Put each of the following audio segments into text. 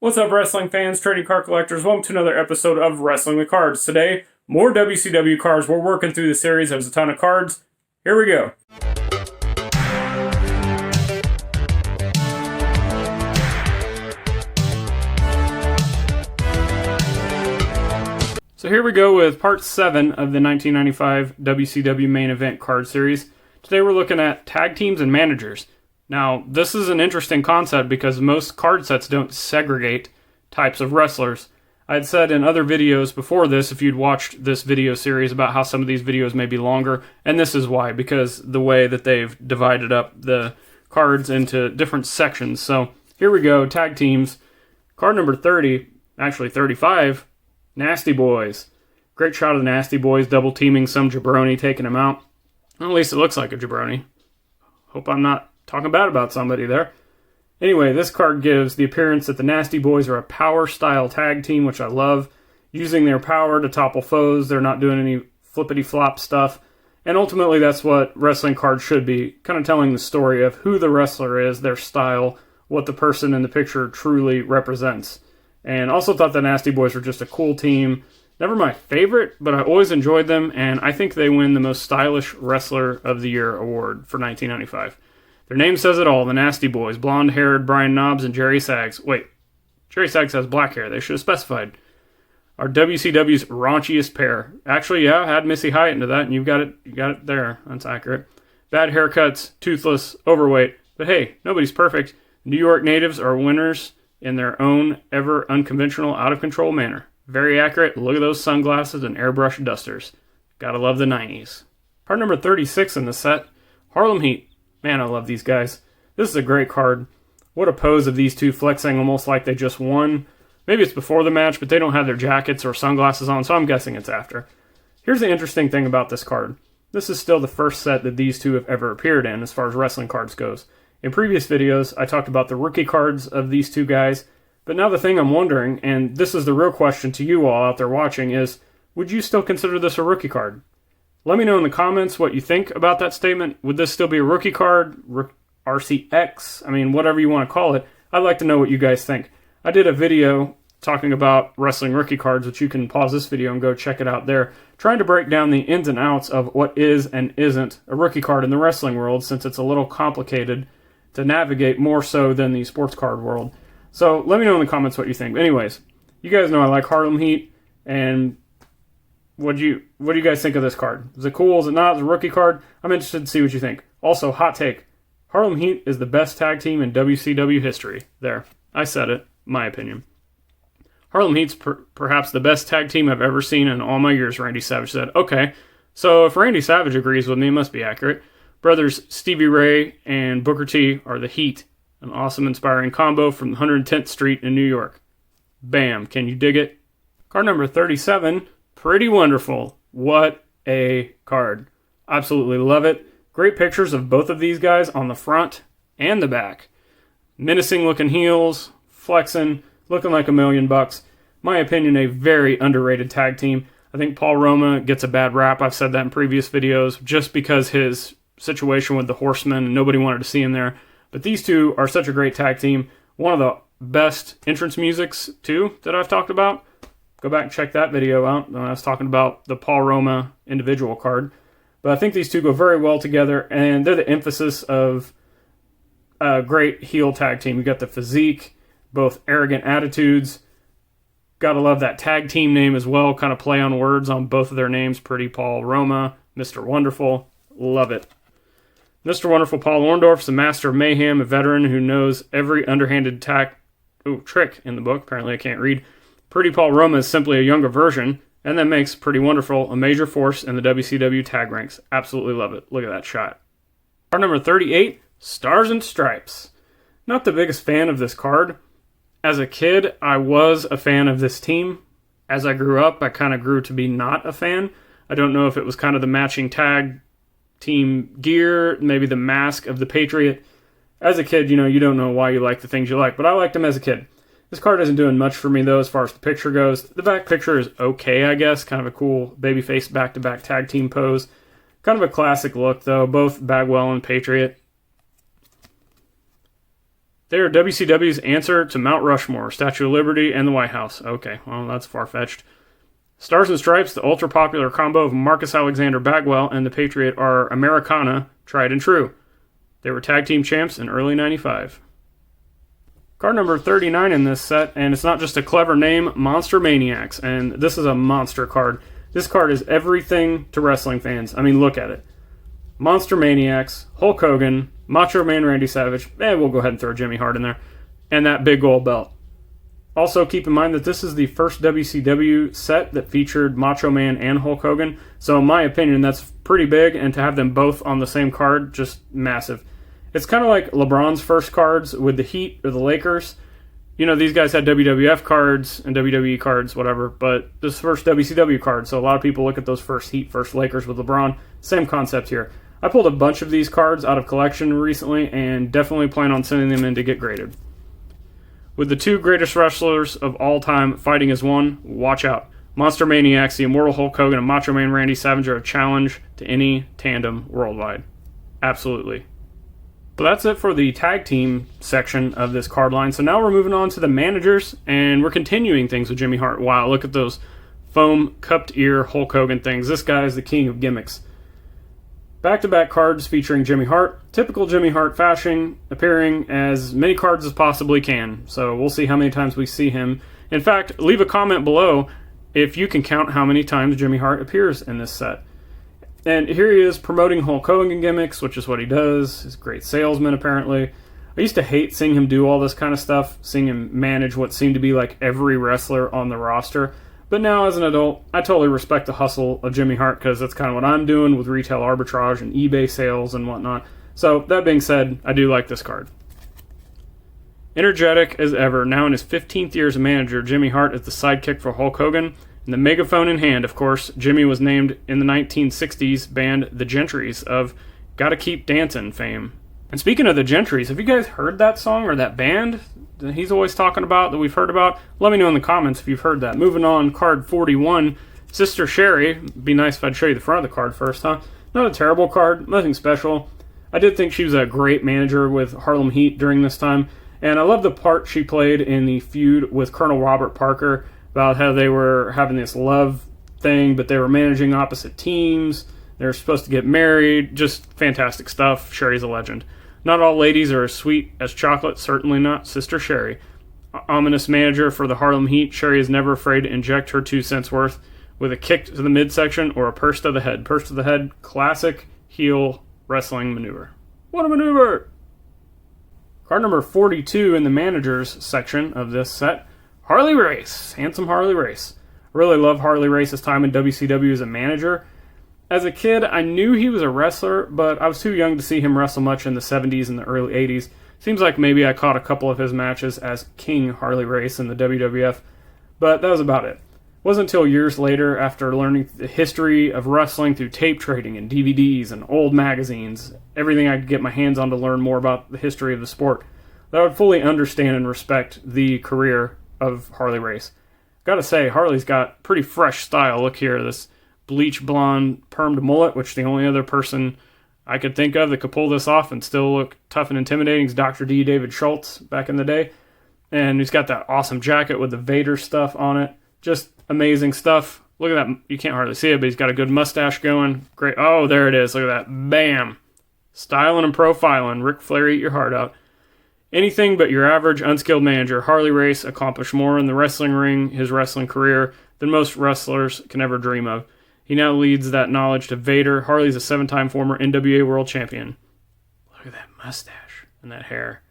What's up, wrestling fans, trading card collectors? Welcome to another episode of Wrestling with Cards. Today, more WCW cards. We're working through the series. There's a ton of cards. Here we go. So here we go with part 7 of the 1995 WCW Main Event card series. Today we're looking at tag teams and managers. Now, this is an interesting concept because most card sets don't segregate types of wrestlers. I had said in other videos before this, if you'd watched this video series, about how some of these videos may be longer, and this is why, because the way that they've divided up the cards into different sections. So here we go, tag teams. Card number 30, actually 35, Nasty Boys. Great shot of the Nasty Boys double teaming some jabroni, taking him out. At least it looks like a jabroni. Hope I'm not talking bad about somebody there. Anyway, this card gives the appearance that the Nasty Boys are a power-style tag team, which I love. Using their power to topple foes. They're not doing any flippity-flop stuff. And ultimately, that's what wrestling cards should be. Kind of telling the story of who the wrestler is, their style, what the person in the picture truly represents. And also thought the Nasty Boys were just a cool team. Never my favorite, but I always enjoyed them. And I think they win the Most Stylish Wrestler of the Year award for 1995. Their name says it all, the Nasty Boys. Blonde-haired Brian Knobbs and Jerry Sags. Wait, Jerry Sags has black hair. They should have specified. Are WCW's raunchiest pair. Actually, yeah, add Missy Hyatt into that, and you got it there. That's accurate. Bad haircuts, toothless, overweight. But hey, nobody's perfect. New York natives are winners in their own ever unconventional, out-of-control manner. Very accurate. Look at those sunglasses and airbrush dusters. Gotta love the 90s. Card number 36 in the set, Harlem Heat. Man, I love these guys. This is a great card. What a pose of these two flexing almost like they just won. Maybe it's before the match, but they don't have their jackets or sunglasses on, so I'm guessing it's after. Here's the interesting thing about this card. This is still the first set that these two have ever appeared in as far as wrestling cards goes. In previous videos, I talked about the rookie cards of these two guys, but now the thing I'm wondering, and this is the real question to you all out there watching, is would you still consider this a rookie card? Let me know in the comments what you think about that statement. Would this still be a rookie card? RCX? I mean, whatever you want to call it. I'd like to know what you guys think. I did a video talking about wrestling rookie cards, which you can pause this video and go check it out there, trying to break down the ins and outs of what is and isn't a rookie card in the wrestling world, since it's a little complicated to navigate more so than the sports card world. So let me know in the comments what you think. Anyways, you guys know I like Harlem Heat, and what do you guys think of this card? Is it cool? Is it not? Is it a rookie card? I'm interested to see what you think. Also, hot take. Harlem Heat is the best tag team in WCW history. There. I said it. My opinion. Harlem Heat's perhaps the best tag team I've ever seen in all my years, Randy Savage said. Okay, so if Randy Savage agrees with me, it must be accurate. Brothers Stevie Ray and Booker T are the Heat. An awesome, inspiring combo from 110th Street in New York. Bam. Can you dig it? Card number 37... Pretty wonderful. What a card. Absolutely love it. Great pictures of both of these guys on the front and the back. Menacing looking heels, flexing, looking like $1 million. My opinion, a very underrated tag team. I think Paul Roma gets a bad rap. I've said that in previous videos just because his situation with the Horsemen and nobody wanted to see him there. But these two are such a great tag team. One of the best entrance musics, too, that I've talked about. Go back and check that video out when I was talking about the Paul Roma individual card. But I think these two go very well together, and they're the emphasis of a great heel tag team. You got the physique, both arrogant attitudes. Gotta love that tag team name as well. Kind of play on words on both of their names. Pretty Paul Roma, Mr. Wonderful. Love it. Mr. Wonderful Paul Orndorff's the master of mayhem, a veteran who knows every underhanded trick in the book. Apparently I can't read. Pretty Paul Roma is simply a younger version, and that makes Pretty Wonderful a major force in the WCW tag ranks. Absolutely love it. Look at that shot. Card number 38, Stars and Stripes. Not the biggest fan of this card. As a kid, I was a fan of this team. As I grew up, I kind of grew to be not a fan. I don't know if it was kind of the matching tag team gear, maybe the mask of the Patriot. As a kid, you don't know why you like the things you like, but I liked them as a kid. This card isn't doing much for me, though, as far as the picture goes. The back picture is okay, I guess. Kind of a cool babyface back-to-back tag team pose. Kind of a classic look, though. Both Bagwell and Patriot. They are WCW's answer to Mount Rushmore, Statue of Liberty, and the White House. Okay, well, that's far-fetched. Stars and Stripes, the ultra-popular combo of Marcus Alexander Bagwell and the Patriot, are Americana, tried and true. They were tag team champs in early 95. Card number 39 in this set, and it's not just a clever name, Monster Maniacs, and this is a monster card. This card is everything to wrestling fans. I mean, look at it. Monster Maniacs, Hulk Hogan, Macho Man Randy Savage, we'll go ahead and throw Jimmy Hart in there, and that big gold belt. Also, keep in mind that this is the first WCW set that featured Macho Man and Hulk Hogan, so in my opinion, that's pretty big, and to have them both on the same card, just massive. It's kind of like LeBron's first cards with the Heat or the Lakers. You know, these guys had WWF cards and WWE cards, whatever, but this first WCW card, so a lot of people look at those first Heat, first Lakers with LeBron. Same concept here. I pulled a bunch of these cards out of collection recently and definitely plan on sending them in to get graded. With the two greatest wrestlers of all time fighting as one, watch out. Monster Maniacs, the immortal Hulk Hogan, and Macho Man Randy Savage are a challenge to any tandem worldwide. Absolutely. So that's it for the tag team section of this card line. So now we're moving on to the managers, and we're continuing things with Jimmy Hart. Wow, look at those foam cupped ear Hulk Hogan things. This guy is the king of gimmicks. Back-to-back cards featuring Jimmy Hart. Typical Jimmy Hart fashion, appearing as many cards as possibly can. So we'll see how many times we see him. In fact, leave a comment below if you can count how many times Jimmy Hart appears in this set. And here he is promoting Hulk Hogan gimmicks, which is what he does. He's a great salesman, apparently. I used to hate seeing him do all this kind of stuff, seeing him manage what seemed to be like every wrestler on the roster. But now, as an adult, I totally respect the hustle of Jimmy Hart because that's kind of what I'm doing with retail arbitrage and eBay sales and whatnot. So, that being said, I do like this card. Energetic as ever, now in his 15th year as a manager, Jimmy Hart is the sidekick for Hulk Hogan. And the megaphone in hand, of course, Jimmy was named in the 1960s band The Gentrys of Gotta Keep Dancin' fame. And speaking of The Gentrys, have you guys heard that song or that band that he's always talking about, that we've heard about? Let me know in the comments if you've heard that. Moving on, card 41, Sister Sherry. Be nice if I'd show you the front of the card first, huh? Not a terrible card, nothing special. I did think she was a great manager with Harlem Heat during this time, and I love the part she played in the feud with Colonel Robert Parker about how they were having this love thing, but they were managing opposite teams. They were supposed to get married. Just fantastic stuff. Sherry's a legend. Not all ladies are as sweet as chocolate, certainly not Sister Sherry. Ominous manager for the Harlem Heat, Sherry is never afraid to inject her 2 cents worth with a kick to the midsection or a purse to the head. Purse to the head, classic heel wrestling maneuver. What a maneuver! Card number 42 in the managers section of this set, Harley Race. Handsome Harley Race. I really love Harley Race's time in WCW as a manager. As a kid, I knew he was a wrestler, but I was too young to see him wrestle much in the 70s and the early 80s. Seems like maybe I caught a couple of his matches as King Harley Race in the WWF, but that was about it. It wasn't until years later, after learning the history of wrestling through tape trading and DVDs and old magazines, everything I could get my hands on to learn more about the history of the sport, that I would fully understand and respect the career of Harley Race. Gotta say, Harley's got pretty fresh style. Look here, this bleach blonde permed mullet, which the only other person I could think of that could pull this off and still look tough and intimidating is Dr. D. David Schultz back in the day. And he's got that awesome jacket with the Vader stuff on it. Just amazing stuff. Look at that. You can't hardly see it, but he's got a good mustache going. Great. Oh, there it is. Look at that. Bam. Styling and profiling. Ric Flair, eat your heart out. Anything but your average unskilled manager. Harley Race accomplished more in the wrestling ring, his wrestling career, than most wrestlers can ever dream of. He now leads that knowledge to Vader. Harley's a 7-time former NWA World Champion. Look at that mustache and that hair.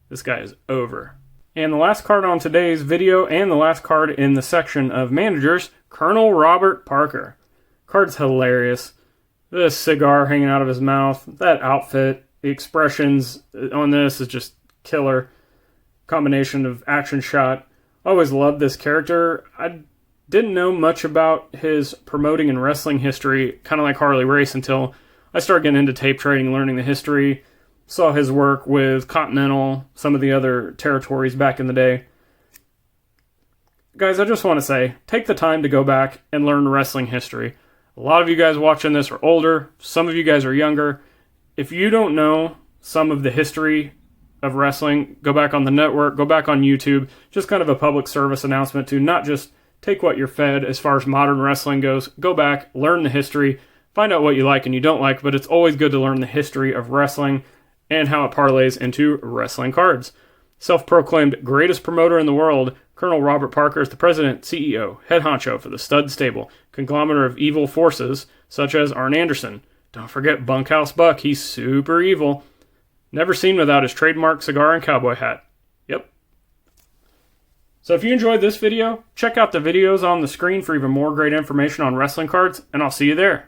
This guy is over. And the last card on today's video, and the last card in the section of managers, Colonel Robert Parker. Card's hilarious. This cigar hanging out of his mouth, that outfit, the expressions on this is just killer. Combination of action shot. Always loved this character. I didn't know much about his promoting and wrestling history, kind of like Harley Race, until I started getting into tape trading, learning the history. Saw his work with Continental, some of the other territories back in the day. Guys, I just want to say, take the time to go back and learn wrestling history. A lot of you guys watching this are older. Some of you guys are younger. If you don't know some of the history of wrestling. Go back on the network, go back on YouTube. Just kind of a public service announcement to not just take what you're fed as far as modern wrestling goes. Go back, learn the history, find out what you like and you don't like, but it's always good to learn the history of wrestling and how it parlays into wrestling cards. Self-proclaimed greatest promoter in the world, Colonel Robert Parker is the president, CEO, head honcho for the Stud Stable, conglomerate of evil forces such as Arn Anderson. Don't forget Bunkhouse Buck, he's super evil. Never seen without his trademark cigar and cowboy hat. Yep. So if you enjoyed this video, check out the videos on the screen for even more great information on wrestling cards, and I'll see you there.